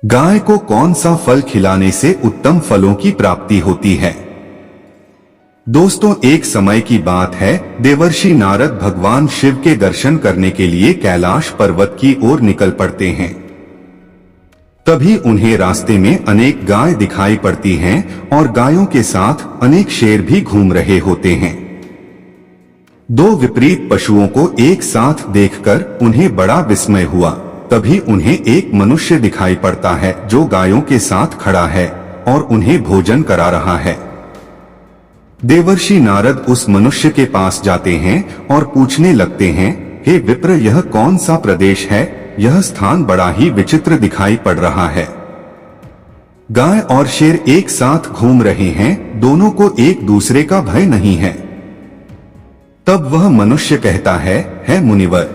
गाय को कौन सा फल खिलाने से उत्तम फलों की प्राप्ति होती है। दोस्तों, एक समय की बात है, देवर्षि नारद भगवान शिव के दर्शन करने के लिए कैलाश पर्वत की ओर निकल पड़ते हैं। तभी उन्हें रास्ते में अनेक गाय दिखाई पड़ती हैं और गायों के साथ अनेक शेर भी घूम रहे होते हैं। दो विपरीत पशुओं को एक साथ देखकर उन्हें बड़ा विस्मय हुआ। तभी उन्हें एक मनुष्य दिखाई पड़ता है जो गायों के साथ खड़ा है और उन्हें भोजन करा रहा है। देवर्षि नारद उस मनुष्य के पास जाते हैं और पूछने लगते हैं, हे विप्र, यह कौन सा प्रदेश है? यह स्थान बड़ा ही विचित्र दिखाई पड़ रहा है। गाय और शेर एक साथ घूम रहे हैं, दोनों को एक दूसरे का भय नहीं है। तब वह मनुष्य कहता है मुनिवर,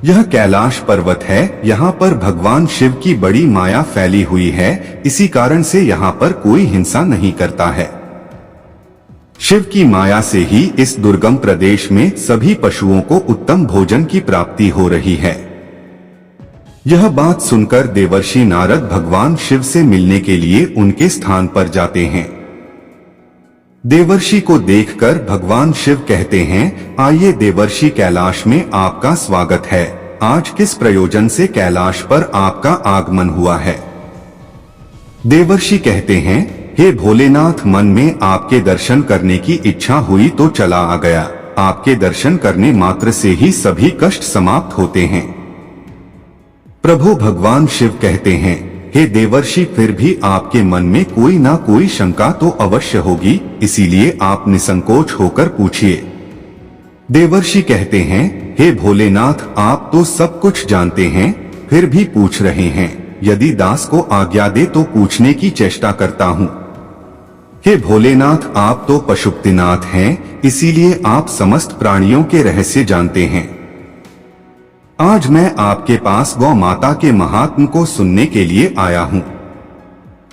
यह कैलाश पर्वत है, यहाँ पर भगवान शिव की बड़ी माया फैली हुई है, इसी कारण से यहाँ पर कोई हिंसा नहीं करता है। शिव की माया से ही इस दुर्गम प्रदेश में सभी पशुओं को उत्तम भोजन की प्राप्ति हो रही है। यह बात सुनकर देवर्षि नारद भगवान शिव से मिलने के लिए उनके स्थान पर जाते हैं। देवर्षि को देखकर भगवान शिव कहते हैं, आइए देवर्षि, कैलाश में आपका स्वागत है। आज किस प्रयोजन से कैलाश पर आपका आगमन हुआ है? देवर्षि कहते हैं, हे भोलेनाथ, मन में आपके दर्शन करने की इच्छा हुई तो चला आ गया। आपके दर्शन करने मात्र से ही सभी कष्ट समाप्त होते हैं। प्रभु भगवान शिव कहते हैं, हे देवर्षि, फिर भी आपके मन में कोई ना कोई शंका तो अवश्य होगी, इसीलिए आप निसंकोच होकर पूछिए। देवर्षि कहते हैं, हे भोलेनाथ, आप तो सब कुछ जानते हैं, फिर भी पूछ रहे हैं। यदि दास को आज्ञा दे तो पूछने की चेष्टा करता हूँ। हे भोलेनाथ, आप तो पशुपतिनाथ हैं, इसीलिए आप समस्त प्राणियों के रहस्य जानते हैं। आज मैं आपके पास गौ माता के महात्म को सुनने के लिए आया हूँ।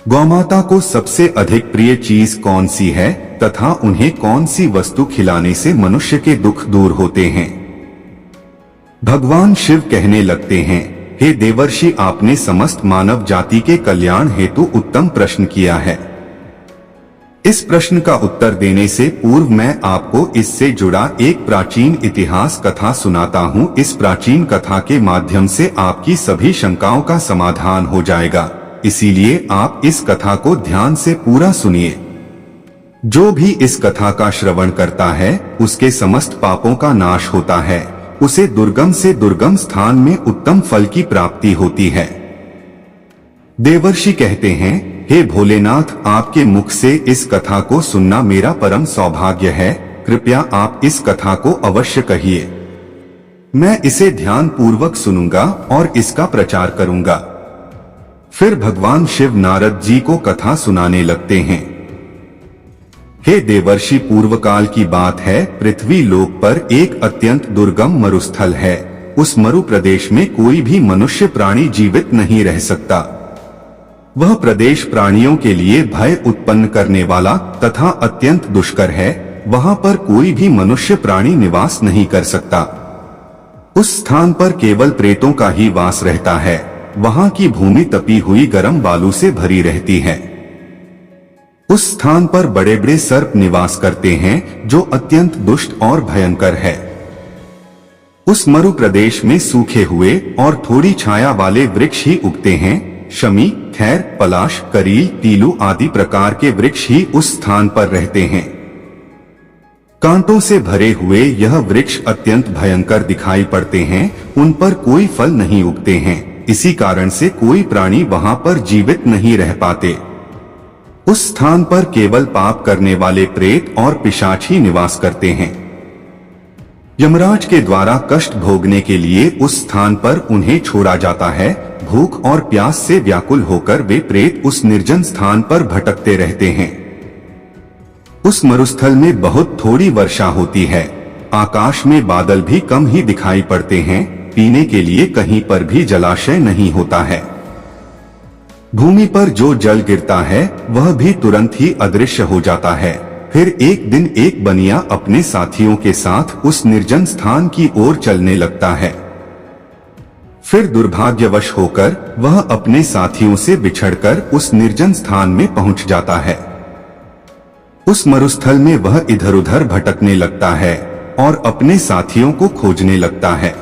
गौ माता को सबसे अधिक प्रिय चीज कौन सी है तथा उन्हें कौन सी वस्तु खिलाने से मनुष्य के दुख दूर होते हैं? भगवान शिव कहने लगते हैं, हे देवर्षि, आपने समस्त मानव जाति के कल्याण हेतु उत्तम प्रश्न किया है। इस प्रश्न का उत्तर देने से पूर्व मैं आपको इससे जुड़ा एक प्राचीन इतिहास कथा सुनाता हूँ। इस प्राचीन कथा के माध्यम से आपकी सभी शंकाओं का समाधान हो जाएगा, इसीलिए आप इस कथा को ध्यान से पूरा सुनिए। जो भी इस कथा का श्रवण करता है उसके समस्त पापों का नाश होता है, उसे दुर्गम से दुर्गम स्थान में उत्तम फल की प्राप्ति होती है। देवर्षि कहते हैं, हे भोलेनाथ, आपके मुख से इस कथा को सुनना मेरा परम सौभाग्य है। कृपया आप इस कथा को अवश्य कहिए। मैं इसे ध्यान पूर्वक सुनूंगा और इसका प्रचार करूंगा। फिर भगवान शिव नारद जी को कथा सुनाने लगते हैं। हे देवर्षि, पूर्व काल की बात है, पृथ्वी लोक पर एक अत्यंत दुर्गम मरुस्थल है। उस मरु प्रदेश में कोई भी मनुष्य प्राणी जीवित नहीं रह सकता। वह प्रदेश प्राणियों के लिए भय उत्पन्न करने वाला तथा अत्यंत दुष्कर है। वहां पर कोई भी मनुष्य प्राणी निवास नहीं कर सकता। उस स्थान पर केवल प्रेतों का ही वास रहता है। वहां की भूमि तपी हुई गर्म बालू से भरी रहती है। उस स्थान पर बड़े बड़े सर्प निवास करते हैं जो अत्यंत दुष्ट और भयंकर है। उस मरु प्रदेश में सूखे हुए और थोड़ी छाया वाले वृक्ष ही उगते हैं। शमी, खैर, पलाश, करील, तीलू आदि प्रकार के वृक्ष ही उस स्थान पर रहते हैं। कांटों से भरे हुए यह वृक्ष अत्यंत भयंकर दिखाई पड़ते हैं। उन पर कोई फल नहीं उगते हैं, इसी कारण से कोई प्राणी वहां पर जीवित नहीं रह पाते। उस स्थान पर केवल पाप करने वाले प्रेत और पिशाच ही निवास करते हैं। यमराज के द्वारा कष्ट भोगने के लिए उस स्थान पर उन्हें छोड़ा जाता है। भूख और प्यास से व्याकुल होकर वे प्रेत उस निर्जन स्थान पर भटकते रहते हैं। उस मरुस्थल में बहुत थोड़ी वर्षा होती है। आकाश में बादल भी कम ही दिखाई पड़ते हैं। पीने के लिए कहीं पर भी जलाशय नहीं होता है। भूमि पर जो जल गिरता है वह भी तुरंत ही अदृश्य हो जाता है। फिर एक दिन एक बनिया अपने साथियों के साथ उस निर्जन स्थान की ओर चलने लगता है। फिर दुर्भाग्यवश होकर वह अपने साथियों से बिछड़कर उस निर्जन स्थान में पहुंच जाता है। उस मरुस्थल में वह इधर उधर भटकने लगता है और अपने साथियों को खोजने लगता है।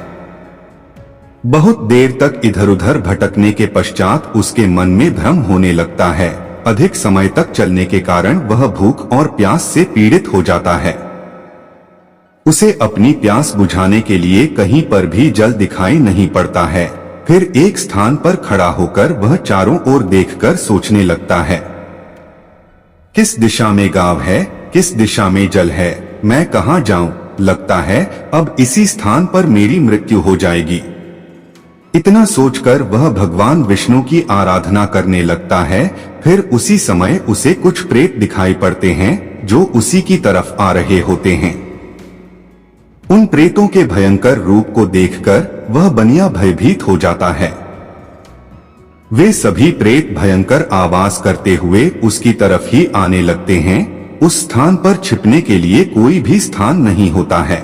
बहुत देर तक इधर उधर भटकने के पश्चात उसके मन में भ्रम होने लगता है। अधिक समय तक चलने के कारण वह भूख और प्यास से पीड़ित हो जाता है। उसे अपनी प्यास बुझाने के लिए कहीं पर भी जल दिखाई नहीं पड़ता है। फिर एक स्थान पर खड़ा होकर वह चारों ओर देखकर सोचने लगता है, किस दिशा में गांव है, किस दिशा में जल है, मैं कहां जाऊं? लगता है अब इसी स्थान पर मेरी मृत्यु हो जाएगी। इतना सोचकर वह भगवान विष्णु की आराधना करने लगता है। फिर उसी समय उसे कुछ प्रेत दिखाई पड़ते हैं जो उसी की तरफ आ रहे होते हैं। उन प्रेतों के भयंकर रूप को देखकर वह बनिया भयभीत हो जाता है। वे सभी प्रेत भयंकर आवाज करते हुए उसकी तरफ ही आने लगते हैं। उस स्थान पर छिपने के लिए कोई भी स्थान नहीं होता है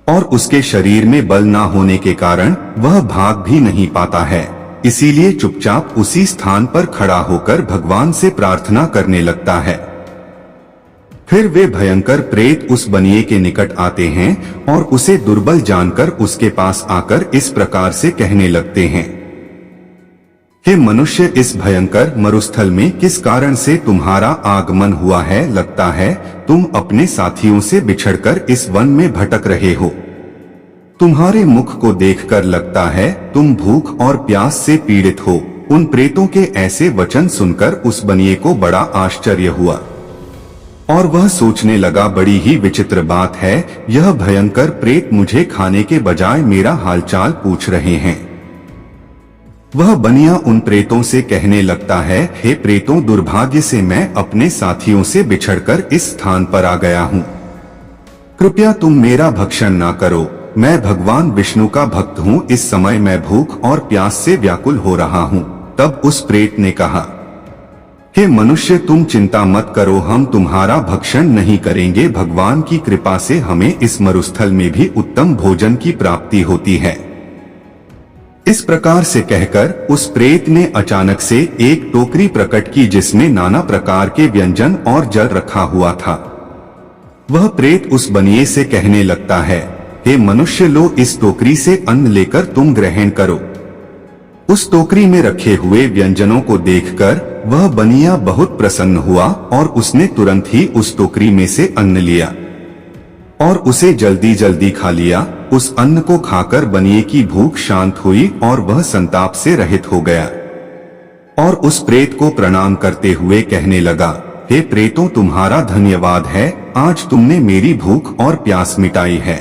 और उसके शरीर में बल ना होने के कारण वह भाग भी नहीं पाता है। इसीलिए चुपचाप उसी स्थान पर खड़ा होकर भगवान से प्रार्थना करने लगता है। फिर वे भयंकर प्रेत उस बनिए के निकट आते हैं और उसे दुर्बल जानकर उसके पास आकर इस प्रकार से कहने लगते हैं, हे मनुष्य, इस भयंकर मरुस्थल में किस कारण से तुम्हारा आगमन हुआ है? लगता है तुम अपने साथियों से बिछड़कर इस वन में भटक रहे हो। तुम्हारे मुख को देखकर लगता है तुम भूख और प्यास से पीड़ित हो। उन प्रेतों के ऐसे वचन सुनकर उस बनिए को बड़ा आश्चर्य हुआ और वह सोचने लगा, बड़ी ही विचित्र बात है, यह भयंकर प्रेत मुझे खाने के बजाय मेरा हालचाल पूछ रहे हैं। वह बनिया उन प्रेतों से कहने लगता है, हे प्रेतों, दुर्भाग्य से मैं अपने साथियों से बिछड़कर इस स्थान पर आ गया हूँ। कृपया तुम मेरा भक्षण ना करो। मैं भगवान विष्णु का भक्त हूँ। इस समय मैं भूख और प्यास से व्याकुल हो रहा हूँ। तब उस प्रेत ने कहा, हे मनुष्य, तुम चिंता मत करो, हम तुम्हारा भक्षण नहीं करेंगे। भगवान की कृपा से हमें इस मरुस्थल में भी उत्तम भोजन की प्राप्ति होती है। इस प्रकार से कहकर उस प्रेत ने अचानक से एक टोकरी प्रकट की जिसमें नाना प्रकार के व्यंजन और जल रखा हुआ था। वह प्रेत उस बनिए से कहने लगता है, हे मनुष्य, लो, इस टोकरी से अन्न लेकर तुम ग्रहण करो। उस टोकरी में रखे हुए व्यंजनों को देखकर वह बनिया बहुत प्रसन्न हुआ और उसने तुरंत ही उस टोकरी में से अन्न लिया और उसे जल्दी जल्दी खा लिया। उस अन्न को खाकर बनिए की भूख शांत हुई और वह संताप से रहित हो गया और उस प्रेत को प्रणाम करते हुए कहने लगा, हे प्रेतों, तुम्हारा धन्यवाद है, आज तुमने मेरी भूख और प्यास मिटाई है।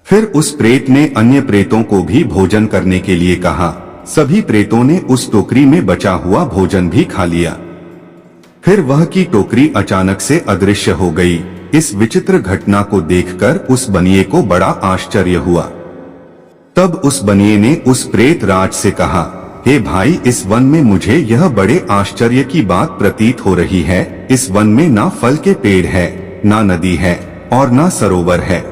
फिर उस प्रेत ने अन्य प्रेतों को भी भोजन करने के लिए कहा। सभी प्रेतों ने उस टोकरी में बचा हुआ भोजन भी खा लिया। फिर वह की टोकरी अचानक से अदृश्य हो गई। इस विचित्र घटना को देखकर उस बनिए को बड़ा आश्चर्य हुआ। तब उस बनिए ने उस प्रेत राज से कहा, हे भाई, इस वन में मुझे यह बड़े आश्चर्य की बात प्रतीत हो रही है। इस वन में ना फल के पेड़ है, ना नदी है और ना सरोवर है।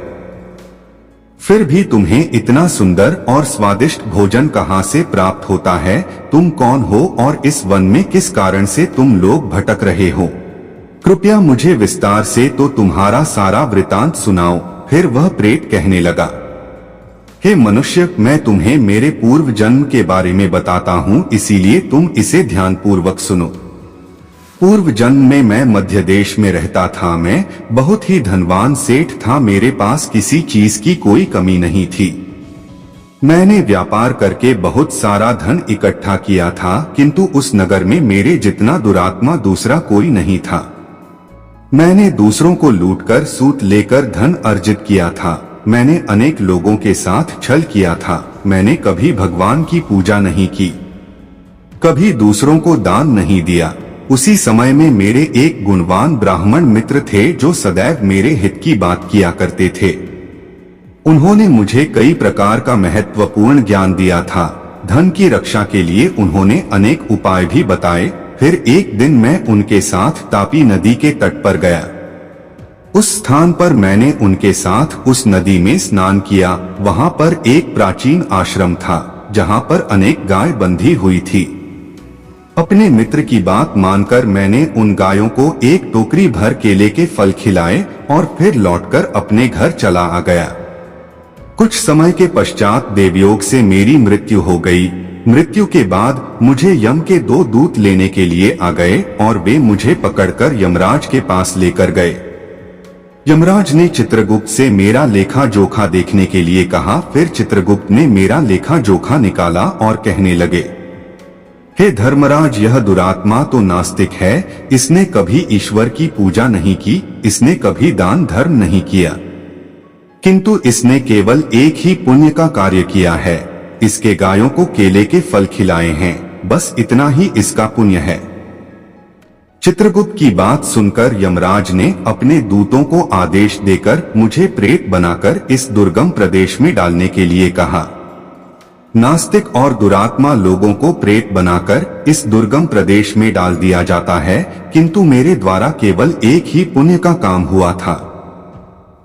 फिर भी तुम्हें इतना सुंदर और स्वादिष्ट भोजन कहाँ से प्राप्त होता है? तुम कौन हो और इस वन में किस कारण से तुम लोग भटक रहे हो? कृपया मुझे विस्तार से तो तुम्हारा सारा वृतांत सुनाओ। फिर वह प्रेत कहने लगा, हे मनुष्य, मैं तुम्हें मेरे पूर्व जन्म के बारे में बताता हूँ, इसीलिए तुम इसे ध्यानपूर्वक सुनो। पूर्व जन्म में मैं मध्य देश में रहता था। मैं बहुत ही धनवान सेठ था। मेरे पास किसी चीज की कोई कमी नहीं थी। मैंने व्यापार करके बहुत सारा धन इकट्ठा किया था, किंतु उस नगर में मेरे जितना दुरात्मा दूसरा कोई नहीं था। मैंने दूसरों को लूटकर सूत लेकर धन अर्जित किया था। मैंने अनेक लोगों के साथ छल किया था। मैंने कभी भगवान की पूजा नहीं की, कभी दूसरों को दान नहीं दिया। उसी समय में मेरे एक गुणवान ब्राह्मण मित्र थे जो सदैव मेरे हित की बात किया करते थे। उन्होंने मुझे कई प्रकार का महत्वपूर्ण ज्ञान दिया था। धन की रक्षा के लिए उन्होंने अनेक उपाय भी बताए। फिर एक दिन मैं उनके साथ तापी नदी के तट पर गया। उस स्थान पर मैंने उनके साथ उस नदी में स्नान किया। वहां पर एक प्राचीन आश्रम था जहां पर अनेक गाय बंधी हुई थी। अपने मित्र की बात मानकर मैंने उन गायों को एक टोकरी भर केले के फल खिलाए और फिर लौटकर अपने घर चला आ गया। कुछ समय के पश्चात देवयोग से मेरी मृत्यु हो गई। मृत्यु के बाद मुझे यम के 2 दूत लेने के लिए आ गए और वे मुझे पकड़कर यमराज के पास लेकर गए। यमराज ने चित्रगुप्त से मेरा लेखा जोखा देखने के लिए कहा। फिर चित्रगुप्त ने मेरा लेखा जोखा निकाला और कहने लगे, हे धर्मराज, यह दुरात्मा तो नास्तिक है। इसने कभी ईश्वर की पूजा नहीं की, इसने कभी दान धर्म नहीं किया, किंतु इसने केवल एक ही पुण्य का कार्य किया है। इसके गायों को केले के फल खिलाए हैं, बस इतना ही इसका पुण्य है। चित्रगुप्त की बात सुनकर यमराज ने अपने दूतों को आदेश देकर मुझे प्रेत बनाकर इस दुर्गम प्रदेश में डालने के लिए कहा। नास्तिक और दुरात्मा लोगों को प्रेत बनाकर इस दुर्गम प्रदेश में डाल दिया जाता है, किंतु मेरे द्वारा केवल एक ही पुण्य का काम हुआ था।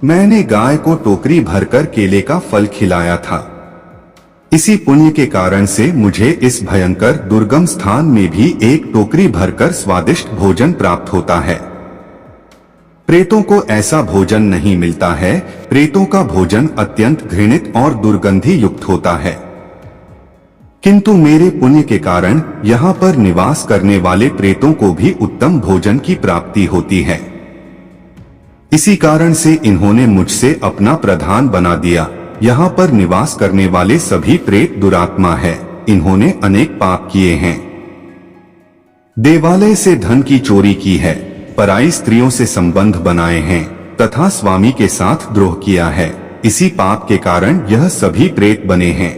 मैंने गाय को टोकरी भरकर केले का फल खिलाया था। इसी पुण्य के कारण से मुझे इस भयंकर दुर्गम स्थान में भी एक टोकरी भरकर स्वादिष्ट भोजन प्राप्त होता है। प्रेतों को ऐसा भोजन नहीं मिलता है। प्रेतों का भोजन अत्यंत घृणित और दुर्गंधि युक्त होता है, किंतु मेरे पुण्य के कारण यहाँ पर निवास करने वाले प्रेतों को भी उत्तम भोजन की प्राप्ति होती है। इसी कारण से इन्होंने मुझसे अपना प्रधान बना दिया। यहाँ पर निवास करने वाले सभी प्रेत दुरात्मा है। इन्होंने अनेक पाप किए हैं। देवालय से धन की चोरी की है, पराई स्त्रियों से संबंध बनाए हैं तथा स्वामी के साथ द्रोह किया है। इसी पाप के कारण यह सभी प्रेत बने हैं।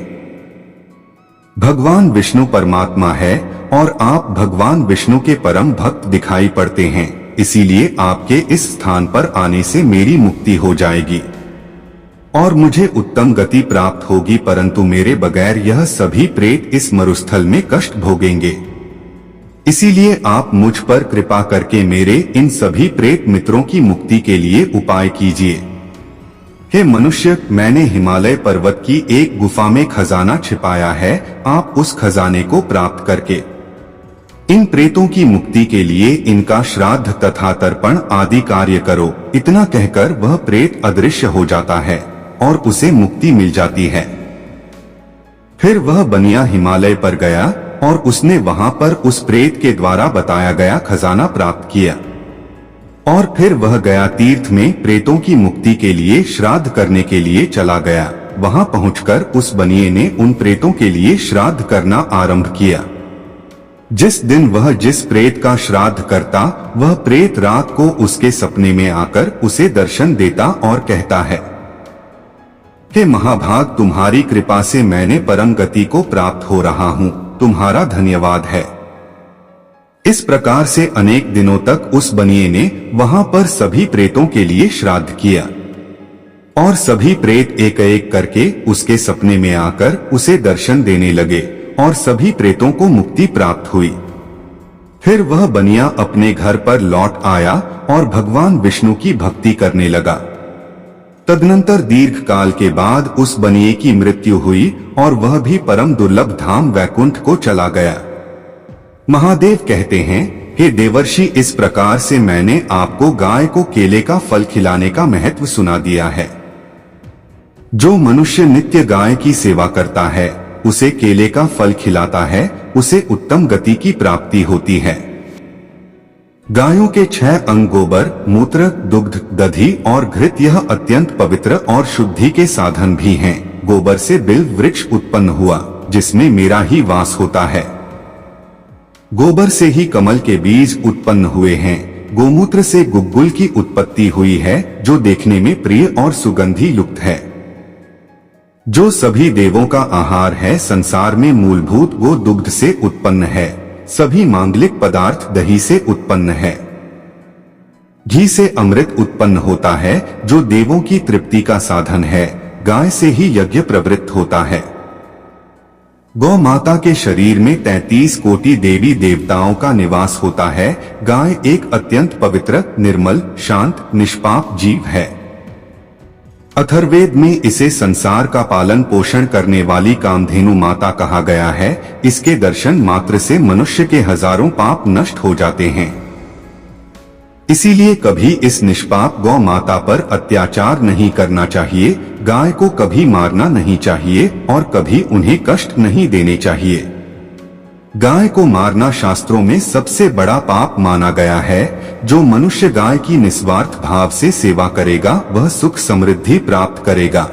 भगवान विष्णु परमात्मा है और आप भगवान विष्णु के परम भक्त दिखाई पड़ते हैं, इसीलिए आपके इस स्थान पर आने से मेरी मुक्ति हो जाएगी और मुझे उत्तम गति प्राप्त होगी, परंतु मेरे बगैर यह सभी प्रेत इस मरुस्थल में कष्ट भोगेंगे। इसीलिए आप मुझ पर कृपा करके मेरे इन सभी प्रेत मित्रों की मुक्ति के लिए उपाय कीजिए। हे मनुष्य, मैंने हिमालय पर्वत की एक गुफा में खजाना छिपाया है। आप उस खजाने को प्राप्त करके इन प्रेतों की मुक्ति के लिए इनका श्राद्ध तथा तर्पण आदि कार्य करो। इतना कहकर वह प्रेत अदृश्य हो जाता है और उसे मुक्ति मिल जाती है। फिर वह बनिया हिमालय पर गया और उसने वहां पर उस प्रेत के द्वारा बताया गया खजाना प्राप्त किया और फिर वह गया तीर्थ में प्रेतों की मुक्ति के लिए श्राद्ध करने के लिए चला गया। वहां पहुंचकर उस बनिए ने उन प्रेतों के लिए श्राद्ध करना आरंभ किया। जिस दिन वह जिस प्रेत का श्राद्ध करता, वह प्रेत रात को उसके सपने में आकर उसे दर्शन देता और कहता है, हे महाभाग, तुम्हारी कृपा से मैंने परम गति को प्राप्त हो रहा हूँ, तुम्हारा धन्यवाद है। इस प्रकार से अनेक दिनों तक उस बनिए ने वहां पर सभी प्रेतों के लिए श्राद्ध किया और सभी प्रेत एक एक करके उसके सपने में आकर उसे दर्शन देने लगे और सभी प्रेतों को मुक्ति प्राप्त हुई। फिर वह बनिया अपने घर पर लौट आया और भगवान विष्णु की भक्ति करने लगा। तदनंतर दीर्घ काल के बाद उस बनिए की मृत्यु हुई और वह भी परम दुर्लभ धाम वैकुंठ को चला गया। महादेव कहते हैं, हे देवर्षि, इस प्रकार से मैंने आपको गाय को केले का फल खिलाने का महत्व सुना दिया है। जो मनुष्य नित्य गाय की सेवा करता है, उसे केले का फल खिलाता है, उसे उत्तम गति की प्राप्ति होती है। गायों के 6 अंग गोबर, मूत्र, दुग्ध, दधी और घृत यह अत्यंत पवित्र और शुद्धि के साधन भी हैं। गोबर से बिल्व वृक्ष उत्पन्न हुआ, जिसमें मेरा ही वास होता है। गोबर से ही कमल के बीज उत्पन्न हुए हैं। गोमूत्र से गुग्गुल की उत्पत्ति हुई है, जो देखने में प्रिय और सुगंधि युक्त है। जो सभी देवों का आहार है, संसार में मूलभूत गो दुग्ध से उत्पन्न है। सभी मांगलिक पदार्थ दही से उत्पन्न है। घी से अमृत उत्पन्न होता है, जो देवों की तृप्ति का साधन है। गाय से ही यज्ञ प्रवृत्त होता है। गौ माता के शरीर में 33 कोटि देवी देवताओं का निवास होता है। गाय एक अत्यंत पवित्र, निर्मल, शांत, निष्पाप जीव है। अथर्ववेद में इसे संसार का पालन पोषण करने वाली कामधेनु माता कहा गया है। इसके दर्शन मात्र से मनुष्य के हजारों पाप नष्ट हो जाते हैं। इसीलिए कभी इस निष्पाप गौ माता पर अत्याचार नहीं करना चाहिए। गाय को कभी मारना नहीं चाहिए और कभी उन्हें कष्ट नहीं देने चाहिए। गाय को मारना शास्त्रों में सबसे बड़ा पाप माना गया है। जो मनुष्य गाय की निस्वार्थ भाव से सेवा करेगा वह सुख समृद्धि प्राप्त करेगा।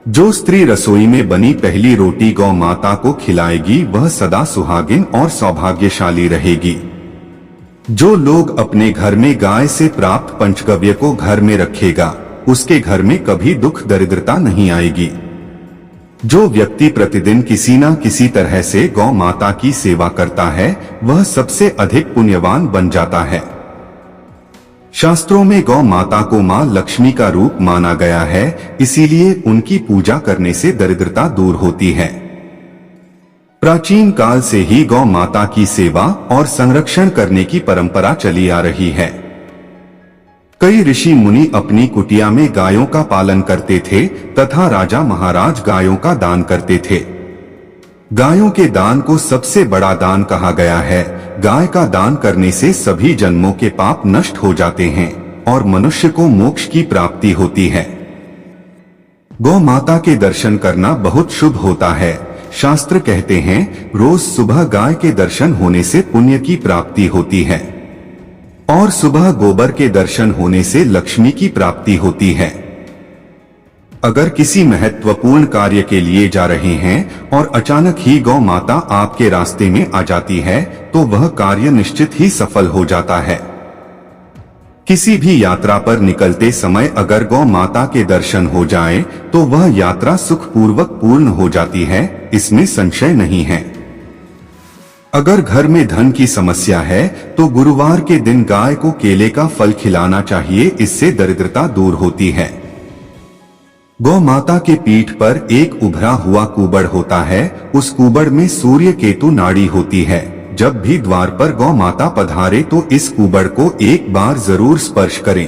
जो स्त्री रसोई में बनी पहली रोटी गौ माता को खिलाएगी वह सदा सुहागिन और सौभाग्यशाली रहेगी। जो लोग अपने घर में गाय से प्राप्त पंचगव्य को घर में रखेगा उसके घर में कभी दुख दरिद्रता नहीं आएगी। जो व्यक्ति प्रतिदिन किसी न किसी तरह से गौ माता की सेवा करता है वह सबसे अधिक पुण्यवान बन जाता है। शास्त्रों में गौ माता को मां लक्ष्मी का रूप माना गया है, इसीलिए उनकी पूजा करने से दरिद्रता दूर होती है। प्राचीन काल से ही गौ माता की सेवा और संरक्षण करने की परंपरा चली आ रही है। कई ऋषि मुनि अपनी कुटिया में गायों का पालन करते थे तथा राजा महाराज गायों का दान करते थे। गायों के दान को सबसे बड़ा दान कहा गया है। गाय का दान करने से सभी जन्मों के पाप नष्ट हो जाते हैं और मनुष्य को मोक्ष की प्राप्ति होती है। गौ माता के दर्शन करना बहुत शुभ होता है। शास्त्र कहते हैं रोज सुबह गाय के दर्शन होने से पुण्य की प्राप्ति होती है और सुबह गोबर के दर्शन होने से लक्ष्मी की प्राप्ति होती है। अगर किसी महत्वपूर्ण कार्य के लिए जा रहे हैं और अचानक ही गौ माता आपके रास्ते में आ जाती है तो वह कार्य निश्चित ही सफल हो जाता है। किसी भी यात्रा पर निकलते समय अगर गौ माता के दर्शन हो जाएं, तो वह यात्रा सुखपूर्वक पूर्ण हो जाती है, इसमें संशय नहीं है। अगर घर में धन की समस्या है तो गुरुवार के दिन गाय को केले का फल खिलाना चाहिए, इससे दरिद्रता दूर होती है। गौ माता के पीठ पर एक उभरा हुआ कुबड़ होता है, उस कुबड़ में सूर्य केतु नाड़ी होती है। जब भी द्वार पर गौ माता पधारे तो इस कुबड़ को एक बार जरूर स्पर्श करें।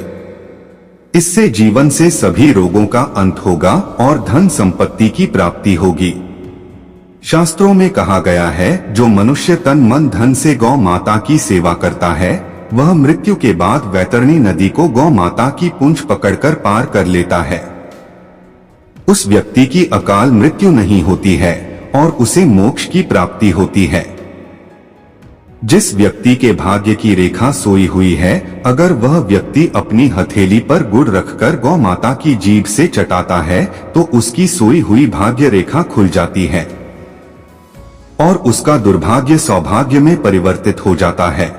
इससे जीवन से सभी रोगों का अंत होगा और धन संपत्ति की प्राप्ति होगी। शास्त्रों में कहा गया है जो मनुष्य तन मन धन से गौ माता की सेवा करता है वह मृत्यु के बाद वैतरणी नदी को गौ माता की पूंछ पकड़कर पार कर लेता है। उस व्यक्ति की अकाल मृत्यु नहीं होती है और उसे मोक्ष की प्राप्ति होती है। जिस व्यक्ति के भाग्य की रेखा सोई हुई है, अगर वह व्यक्ति अपनी हथेली पर गुड़ रखकर गौ माता की जीभ से चटाता है तो उसकी सोई हुई भाग्य रेखा खुल जाती है और उसका दुर्भाग्य सौभाग्य में परिवर्तित हो जाता है।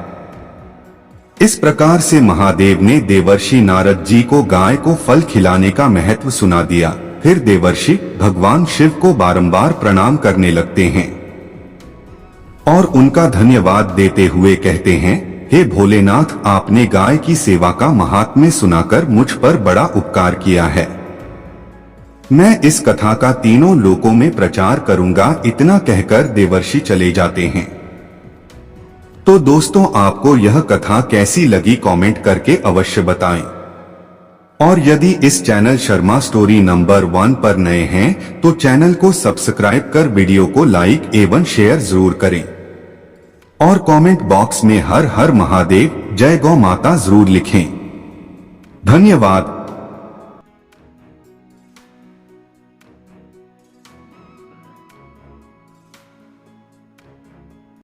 इस प्रकार से महादेव ने देवर्षि नारद जी को गाय को फल खिलाने का महत्व सुना दिया। फिर देवर्षि भगवान शिव को बारंबार प्रणाम करने लगते हैं और उनका धन्यवाद देते हुए कहते हैं, हे भोलेनाथ, आपने गाय की सेवा का महात्म्य सुनाकर मुझ पर बड़ा उपकार किया है। मैं इस कथा का तीनों लोकों में प्रचार करूंगा। इतना कहकर देवर्षि चले जाते हैं। तो दोस्तों, आपको यह कथा कैसी लगी कमेंट करके अवश्य बताएं और यदि इस चैनल शर्मा स्टोरी नंबर 1 पर नए हैं तो चैनल को सब्सक्राइब कर वीडियो को लाइक एवं शेयर जरूर करें और कमेंट बॉक्स में हर हर महादेव, जय गौ माता जरूर लिखें। धन्यवाद।